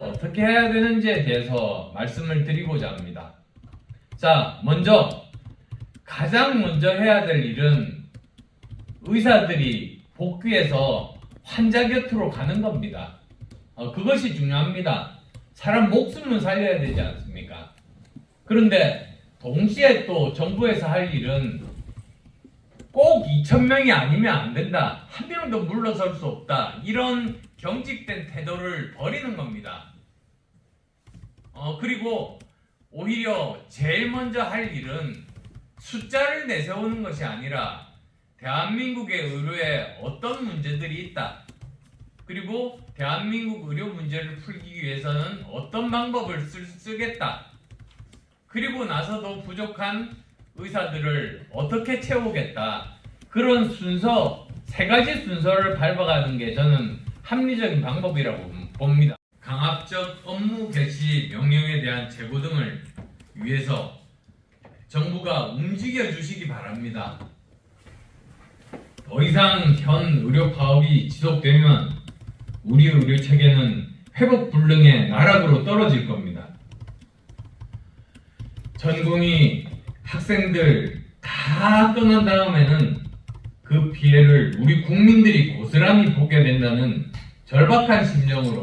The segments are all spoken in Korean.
어떻게 해야 되는지에 대해서 말씀을 드리고자 합니다. 자, 가장 먼저 해야 될 일은 의사들이 복귀해서 환자 곁으로 가는 겁니다. 그것이 중요합니다. 사람 목숨을 살려야 되지 않습니까? 그런데 동시에 또 정부에서 할 일은 꼭 2,000명이 아니면 안 된다, 한 명도 물러설 수 없다, 이런 경직된 태도를 버리는 겁니다. 그리고 오히려 제일 먼저 할 일은 숫자를 내세우는 것이 아니라 대한민국의 의료에 어떤 문제들이 있다, 그리고 대한민국 의료 문제를 풀기 위해서는 어떤 방법을 쓰겠다, 그리고 나서도 부족한 의사들을 어떻게 채우겠다, 그런 순서, 세 가지 순서를 밟아가는 게 저는 합리적인 방법이라고 봅니다. 강압적 업무 개시 명령에 대한 재고 등을 위해서 정부가 움직여 주시기 바랍니다. 더 이상 현 의료 파업이 지속되면 우리 의료 체계는 회복 불능의 나락으로 떨어질 겁니다. 전공의 학생들 다 떠난 다음에는 그 피해를 우리 국민들이 고스란히 보게 된다는 절박한 심정으로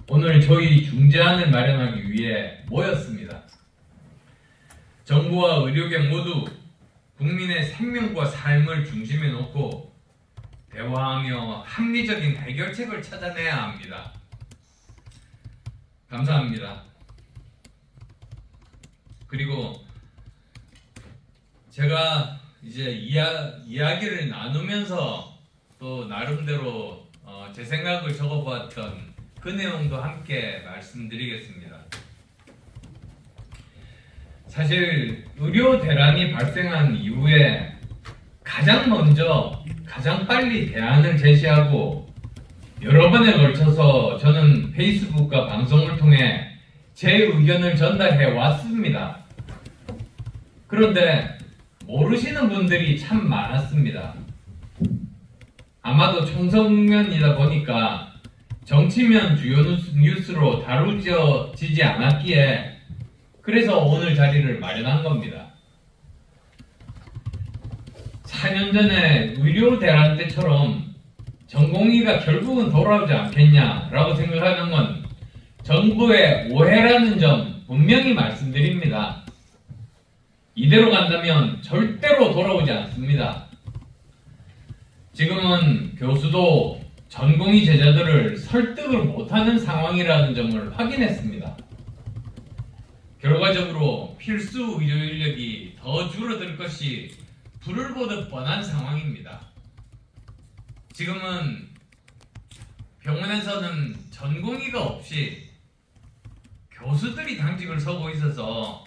오늘 저희 중재안을 마련하기 위해 모였습니다. 정부와 의료계 모두 국민의 생명과 삶을 중심에 놓고 대화하며 합리적인 해결책을 찾아내야 합니다. 감사합니다. 그리고 제가 이제 이야기를 나누면서 또 나름대로 제 생각을 적어보았던 그 내용도 함께 말씀드리겠습니다. 사실 의료 대란이 발생한 이후에 가장 먼저 가장 빨리 대안을 제시하고 여러 번에 걸쳐서 저는 페이스북과 방송을 통해 제 의견을 전달해 왔습니다. 그런데 모르시는 분들이 참 많았습니다. 아마도 총선 국면이다 보니까 정치면 주요 뉴스로 다루어지지 않았기에 그래서 오늘 자리를 마련한 겁니다. 4년 전에 의료 대란 때처럼 전공의가 결국은 돌아오지 않겠냐라고 생각하는 건 정부의 오해라는 점 분명히 말씀드립니다. 이대로 간다면 절대로 돌아오지 않습니다. 지금은 교수도 전공의 제자들을 설득을 못하는 상황이라는 점을 확인했습니다. 결과적으로 필수 의료 인력이 더 줄어들 것이 불을 보듯 뻔한 상황입니다. 지금은 병원에서는 전공의가 없이 교수들이 당직을 서고 있어서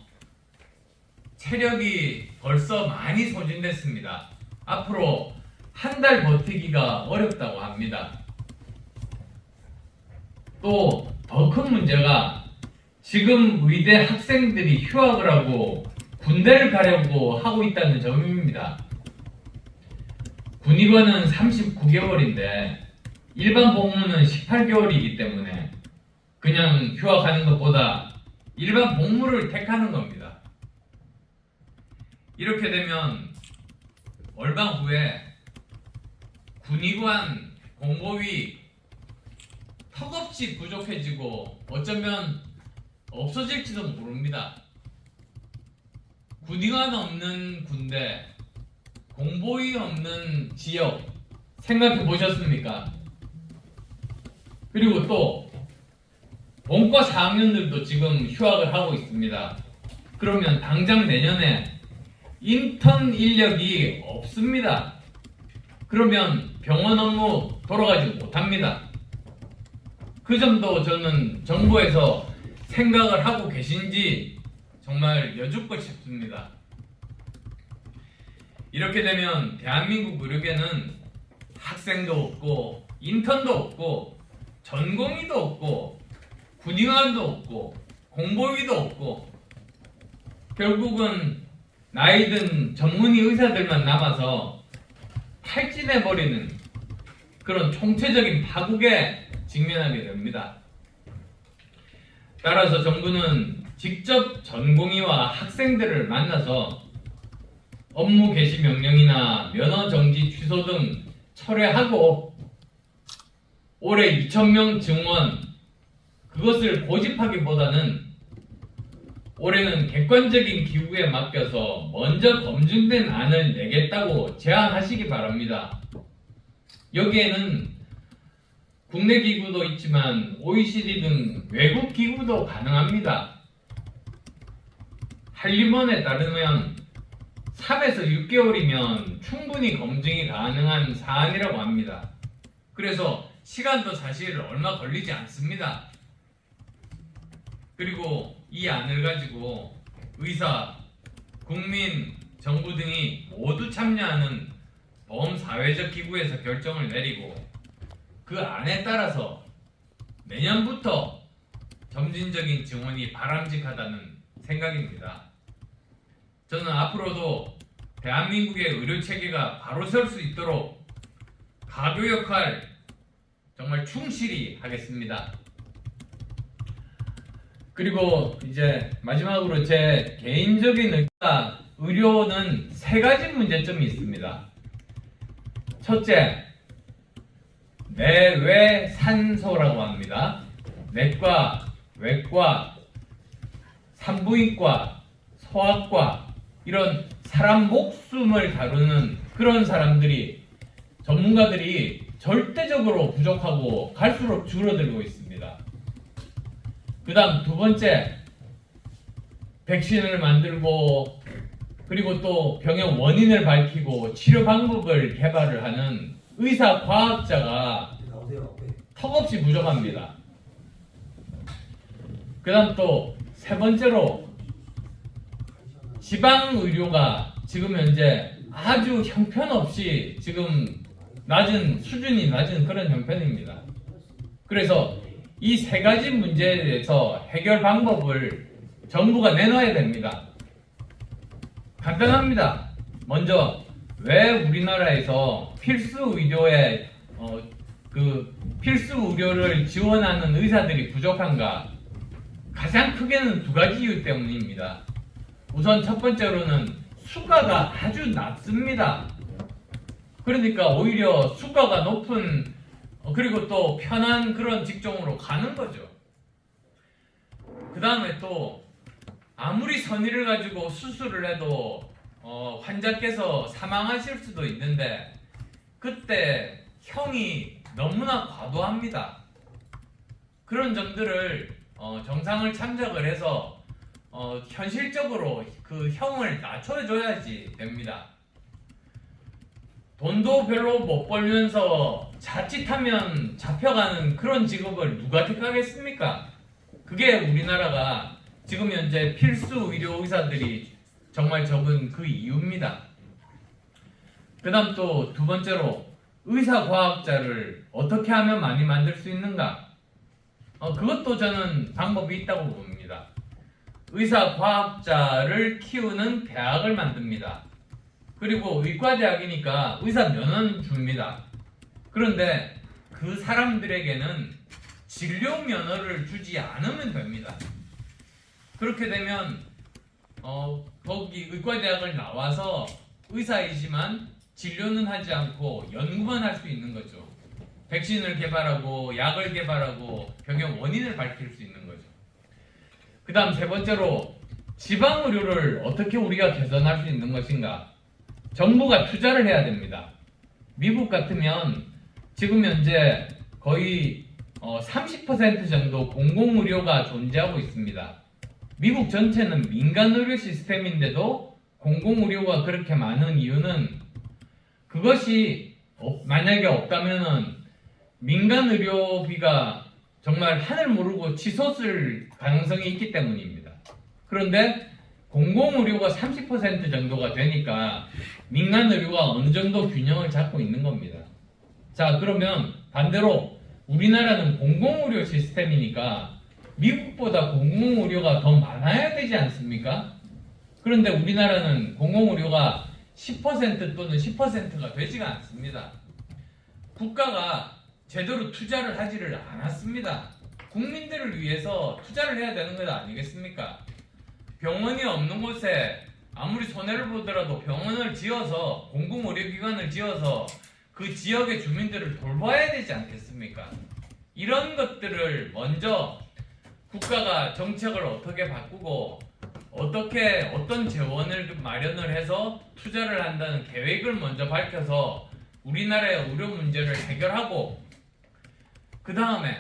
체력이 벌써 많이 소진됐습니다. 앞으로 한 달 버티기가 어렵다고 합니다. 또 더 큰 문제가 지금 의대 학생들이 휴학을 하고 군대를 가려고 하고 있다는 점입니다. 군의관은 39개월인데 일반 복무는 18개월이기 때문에 그냥 휴학하는 것보다 일반 복무를 택하는 겁니다. 이렇게 되면 얼마 후에 군의관, 공보위 턱없이 부족해지고 어쩌면 없어질지도 모릅니다. 군의관 없는 군대, 공보위 없는 지역 생각해 보셨습니까? 그리고 또 본과 4학년들도 지금 휴학을 하고 있습니다. 그러면 당장 내년에 인턴 인력이 없습니다. 그러면 병원 업무 돌아가지 못합니다. 그 점도 저는 정부에서 생각을 하고 계신지 정말 여쭙고 싶습니다. 이렇게 되면 대한민국 의료계는 학생도 없고 인턴도 없고 전공의도 없고 군의관도 없고 공보위도 없고 결국은 나이든 전문의 의사들만 남아서 탈진해버리는 그런 총체적인 파국에 직면하게 됩니다. 따라서 정부는 직접 전공의와 학생들을 만나서 업무 개시 명령이나 면허 정지 취소 등 철회하고 올해 2,000명 증원 그것을 고집하기보다는 올해는 객관적인 기구에 맡겨서 먼저 검증된 안을 내겠다고 제안하시기 바랍니다. 여기에는 국내 기구도 있지만 OECD 등 외국 기구도 가능합니다. 한림원에 따르면 3에서 6개월이면 충분히 검증이 가능한 사안이라고 합니다. 그래서 시간도 사실 얼마 걸리지 않습니다. 그리고 이 안을 가지고 의사, 국민, 정부 등이 모두 참여하는 범사회적 기구에서 결정을 내리고 그 안에 따라서 내년부터 점진적인 증원이 바람직하다는 생각입니다. 저는 앞으로도 대한민국의 의료체계가 바로 설 수 있도록 가교 역할 정말 충실히 하겠습니다. 그리고 이제 마지막으로 제 개인적인 의료는 3가지 문제점이 있습니다. 첫째, 내외산소라고 합니다. 내과, 외과, 산부인과, 소아과 이런 사람 목숨을 다루는 그런 사람들이 전문가들이 절대적으로 부족하고 갈수록 줄어들고 있습니다. 그 다음 2번째, 백신을 만들고 그리고 또 병의 원인을 밝히고 치료 방법을 개발을 하는 의사 과학자가 턱없이 부족합니다. 그 다음 또 3번째로 지방의료가 지금 현재 아주 형편없이 지금 수준이 낮은 그런 형편입니다. 그래서 이 3가지 문제에 대해서 해결 방법을 정부가 내놔야 됩니다. 간단합니다. 먼저 왜 우리나라에서 필수 의료에 필수 의료를 지원하는 의사들이 부족한가? 가장 크게는 2가지 이유 때문입니다. 우선 첫 번째로는 수가가 아주 낮습니다. 그러니까 오히려 수가가 높은 그리고 또 편한 그런 직종으로 가는 거죠. 그 다음에 또 아무리 선의를 가지고 수술을 해도 환자께서 사망하실 수도 있는데 그때 형이 너무나 과도합니다. 그런 점들을 정상을 참작을 해서 현실적으로 그 형을 낮춰줘야지 됩니다. 돈도 별로 못 벌면서 자칫하면 잡혀가는 그런 직업을 누가 택하겠습니까? 그게 우리나라가 지금 현재 필수 의료 의사들이 정말 적은 그 이유입니다. 그 다음 또 2번째로 의사 과학자를 어떻게 하면 많이 만들 수 있는가? 그것도 저는 방법이 있다고 봅니다. 의사 과학자를 키우는 대학을 만듭니다. 그리고 의과대학이니까 의사 면허는 줍니다. 그런데 그 사람들에게는 진료 면허를 주지 않으면 됩니다. 그렇게 되면 거기 의과대학을 나와서 의사이지만 진료는 하지 않고 연구만 할 수 있는 거죠. 백신을 개발하고 약을 개발하고 병의 원인을 밝힐 수 있는 거죠. 그 다음 3번째로 지방의료를 어떻게 우리가 개선할 수 있는 것인가? 정부가 투자를 해야 됩니다. 미국 같으면 지금 현재 거의 30% 정도 공공의료가 존재하고 있습니다. 미국 전체는 민간의료 시스템인데도 공공의료가 그렇게 많은 이유는 그것이 만약에 없다면은 민간의료비가 정말 하늘 모르고 치솟을 가능성이 있기 때문입니다. 그런데 공공의료가 30% 정도가 되니까 민간의료가 어느 정도 균형을 잡고 있는 겁니다. 자, 그러면 반대로 우리나라는 공공의료 시스템이니까 미국보다 공공의료가 더 많아야 되지 않습니까? 그런데 우리나라는 공공의료가 10% 또는 10%가 되지가 않습니다. 국가가 제대로 투자를 하지를 않았습니다. 국민들을 위해서 투자를 해야 되는 것 아니겠습니까? 병원이 없는 곳에 아무리 손해를 보더라도 병원을 지어서 공공의료기관을 지어서 그 지역의 주민들을 돌봐야 되지 않겠습니까? 이런 것들을 먼저 국가가 정책을 어떻게 바꾸고 어떤 재원을 마련을 해서 투자를 한다는 계획을 먼저 밝혀서 우리나라의 의료 문제를 해결하고, 그 다음에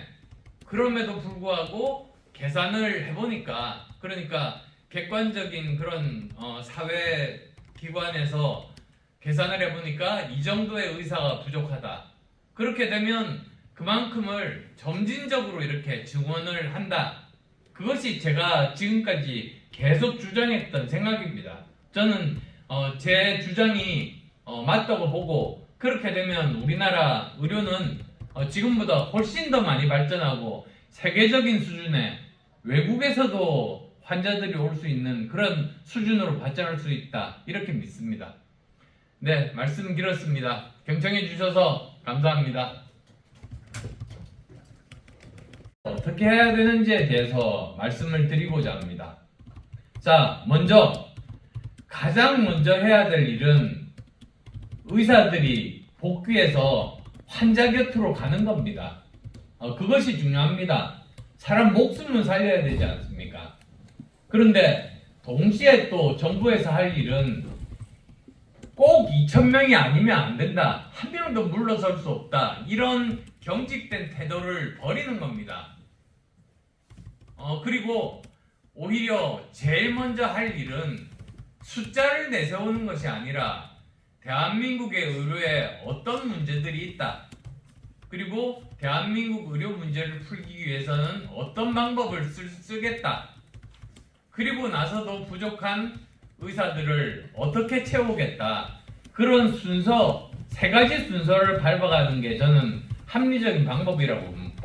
그럼에도 불구하고 계산을 해보니까, 그러니까 객관적인 그런 사회 기관에서 계산을 해보니까 이 정도의 의사가 부족하다. 그렇게 되면 그만큼을 점진적으로 이렇게 증원을 한다. 그것이 제가 지금까지 계속 주장했던 생각입니다. 저는 제 주장이 맞다고 보고, 그렇게 되면 우리나라 의료는 지금보다 훨씬 더 많이 발전하고 세계적인 수준의, 외국에서도 환자들이 올 수 있는 그런 수준으로 발전할 수 있다, 이렇게 믿습니다. 네, 말씀 길었습니다. 경청해 주셔서 감사합니다. 어떻게 해야 되는지에 대해서 말씀을 드리고자 합니다. 자, 가장 먼저 해야 될 일은 의사들이 복귀해서 환자 곁으로 가는 겁니다. 그것이 중요합니다. 사람 목숨을 살려야 되지 않습니까? 그런데 동시에 또 정부에서 할 일은 꼭 2,000명이 아니면 안 된다, 한 명도 물러설 수 없다, 이런 경직된 태도를 버리는 겁니다. 그리고 오히려 제일 먼저 할 일은 숫자를 내세우는 것이 아니라 대한민국의 의료에 어떤 문제들이 있다, 그리고 대한민국 의료 문제를 풀기 위해서는 어떤 방법을 쓰겠다, 그리고 나서도 부족한 의사들을 어떻게 채우겠다, 그런 순서, 3가지 순서를 밟아가는 게 저는 합리적인 방법이라고 봅니다.